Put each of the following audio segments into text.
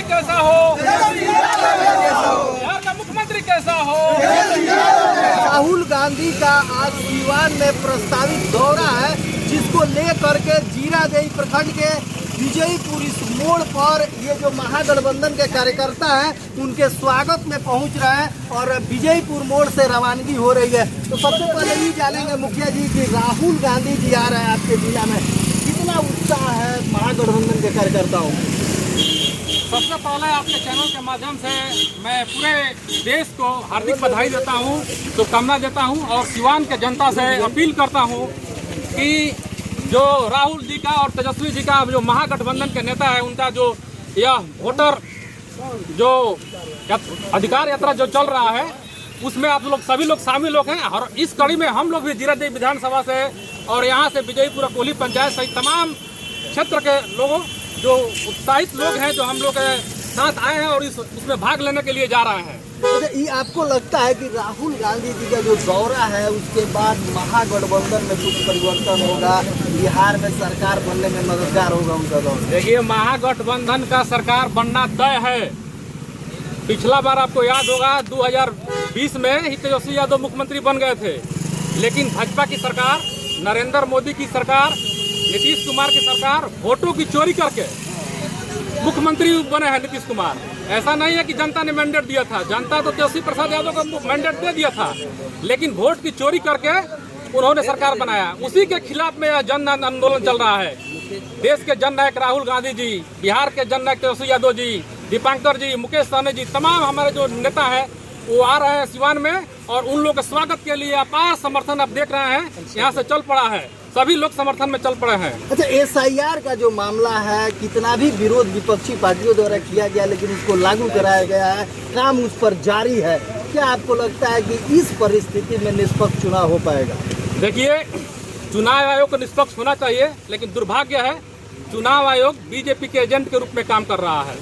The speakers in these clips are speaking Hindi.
कैसा हो, बिहार का मुख्यमंत्री कैसा हो। राहुल गांधी का आज सीवान में प्रस्तावित दौरा है, जिसको लेकर के जीरादेई प्रखंड के विजयपुर इस मोड़ पर ये जो महागठबंधन के कार्यकर्ता हैं उनके स्वागत में पहुंच रहे हैं और विजयपुर मोड़ से रवानगी हो रही है। तो सबसे पहले ये जानेंगे मुखिया जी कि राहुल गांधी जी आ रहे हैं आपके जिला में, कितना उत्साह है महागठबंधन के कार्यकर्ताओं में। सबसे पहले आपके चैनल के माध्यम से मैं पूरे देश को हार्दिक बधाई देता हूं, शुभकामना देता हूं और सिवान के जनता से अपील करता हूं कि जो राहुल जी का और तेजस्वी जी का जो महागठबंधन के नेता है उनका जो यह वोटर जो अधिकार यात्रा जो चल रहा है उसमें आप लोग सभी लोग शामिल लोग हैं। और इस कड़ी में हम लोग भी जीरादेई विधानसभा से और यहाँ से विजयपुर कोहली पंचायत सहित तमाम क्षेत्र के लोगों जो उत्साहित लोग हैं जो हम लोग के साथ आए हैं और उसमें भाग लेने के लिए जा रहे हैं। अच्छा, ये आपको लगता है कि राहुल गांधी जी का जो दौरा है उसके बाद महागठबंधन में कुछ परिवर्तन होगा, बिहार में सरकार बनने में मददगार होगा उनका दौरा? देखिए, महागठबंधन का सरकार बनना तय है। पिछला बार आपको याद होगा 2020 में ही तेजस्वी यादव मुख्यमंत्री बन गए थे, लेकिन भाजपा की सरकार, नरेंद्र मोदी की सरकार, नीतीश कुमार की सरकार वोटों की चोरी करके मुख्यमंत्री बने हैं नीतीश कुमार। ऐसा नहीं है कि जनता ने मैंडेट दिया था, जनता तो तेजस्वी प्रसाद यादव को मैंडेट दे दिया था, लेकिन वोट की चोरी करके उन्होंने सरकार बनाया। उसी के खिलाफ में यह जन आंदोलन चल रहा है। देश के जननायक राहुल गांधी जी, बिहार के जननायक तेजस्वी यादव जी, दीपांकर जी, मुकेश सहनी जी, तमाम हमारे जो नेता है वो आ रहे हैं सिवान में और उन लोगों के स्वागत के लिए अपार समर्थन आप देख रहे हैं यहाँ से चल पड़ा है। सभी लोग समर्थन में चल पड़े हैं। अच्छा, SIR का जो मामला है, कितना भी विरोध विपक्षी पार्टियों द्वारा किया गया लेकिन उसको लागू कराया गया है, काम उस पर जारी है। क्या आपको लगता है कि इस परिस्थिति में निष्पक्ष चुनाव हो पाएगा? देखिए, चुनाव आयोग को निष्पक्ष होना चाहिए, लेकिन दुर्भाग्य है चुनाव आयोग बीजेपी के एजेंट के रूप में काम कर रहा है।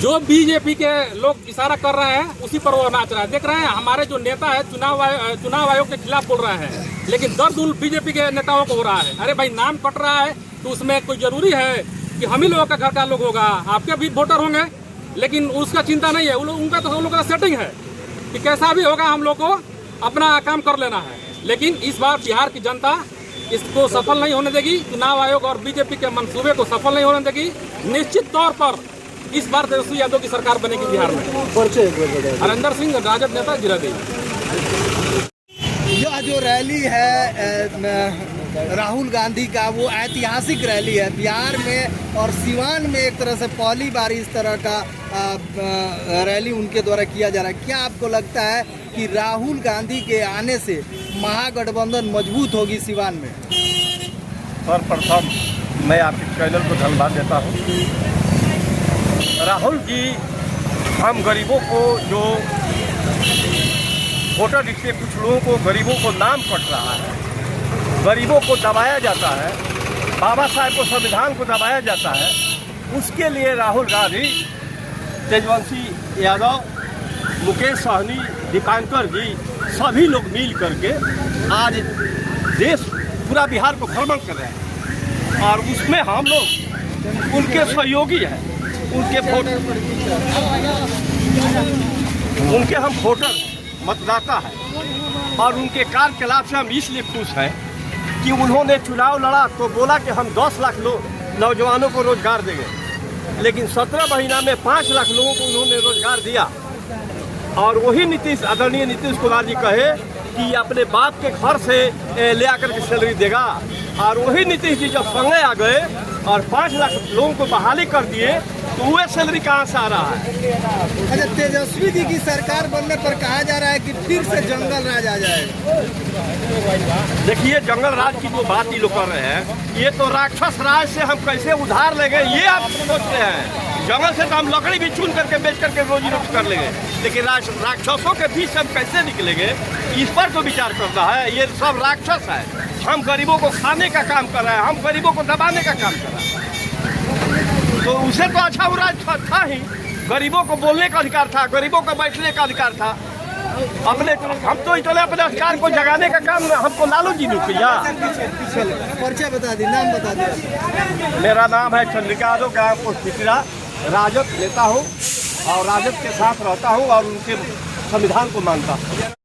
जो बीजेपी के लोग इशारा कर रहे हैं उसी पर वो नाच रहा है। देख रहे हैं हमारे जो नेता है चुनाव आयोग के खिलाफ बोल रहे हैं, लेकिन दर्द बीजेपी के नेताओं को हो रहा है। अरे भाई, नाम कट रहा है तो उसमें कोई जरूरी है कि हम ही लोगों का घर का लोग होगा, आपके भी वोटर होंगे, लेकिन उसका चिंता नहीं है। उनका तो हम लोग का सेटिंग है कि कैसा भी होगा हम लोग को अपना काम कर लेना है। लेकिन इस बार बिहार की जनता इसको सफल नहीं होने देगी। चुनाव आयोग और बीजेपी के मंसूबे को सफल नहीं होने देगी। निश्चित तौर पर इस बार तेजस्वी यादव की सरकार बनेगी बिहार में। हरेंद्र सिंह, राजद नेता, जीरादेई। यह जो रैली है राहुल गांधी का, वो ऐतिहासिक रैली है बिहार में और सिवान में। एक तरह से पहली बार इस तरह का रैली उनके द्वारा किया जा रहा है। क्या आपको लगता है कि राहुल गांधी के आने से महागठबंधन मजबूत होगी सिवान में? सर्वप्रथम मैं आपके चैनल को धन्यवाद देता हूँ। राहुल जी हम गरीबों को जो वोटर लिस्ट से कुछ लोगों को, गरीबों को नाम कट रहा है, गरीबों को दबाया जाता है, बाबा साहब को, संविधान को दबाया जाता है, उसके लिए राहुल गांधी, तेजस्वी यादव, मुकेश सहनी, दीपांकर जी सभी लोग मिल करके आज देश पूरा बिहार को भ्रमण कर रहे हैं और उसमें हम लोग उनके सहयोगी हैं, उनके हम वोटर मतदाता है और उनके कार्यकलाप से हम इसलिए खुश हैं कि उन्होंने चुनाव लड़ा तो बोला कि हम 10 लाख नौजवानों को रोजगार देंगे, लेकिन 17 महीना में 5 लाख लोगों को उन्होंने रोजगार दिया। और वही आदरणीय नीतीश कुमार जी कहे कि अपने बाप के घर से ले आकर के सैलरी देगा, और वही नीतीश जी जब संगे आ गए और 5 लाख लोगों को बहाली कर दिए तो वह सैलरी कहाँ से आ रहा है? अच्छा, तेजस्वी जी की सरकार बनने पर कहा जा रहा है कि फिर से जंगल राज आ जाएगा। देखिए, जंगल राज की जो बात ये लोग कर रहे हैं, ये तो राक्षस राज से हम कैसे उधार लेंगे ये आप सोचते हैं। जंगल से तो हम लकड़ी भी चुन करके बेच करके रोजी रोटी कर लेंगे, लेकिन राक्षसों के बीच से हम कैसे निकलेंगे, इस पर तो विचार करना है। ये सब राक्षस है। हम गरीबों को खाने का काम कर रहे हैं, हम गरीबों को दबाने का काम कर रहे हैं। तो उसे तो अच्छा वो राज था ही, गरीबों को बोलने का अधिकार था, गरीबों को बैठने का अधिकार था। अपने हम तो इतने अपने अधिकार को जगाने का काम हमको लालू जी ने किया। परिचय बता दी, नाम बता दी। मेरा नाम है चंद्रिका यादव, ग्राम पोस्ट पिपरा, राजद नेता हूँ और राजद के साथ रहता हूँ और उनके संविधान को मानता हूँ।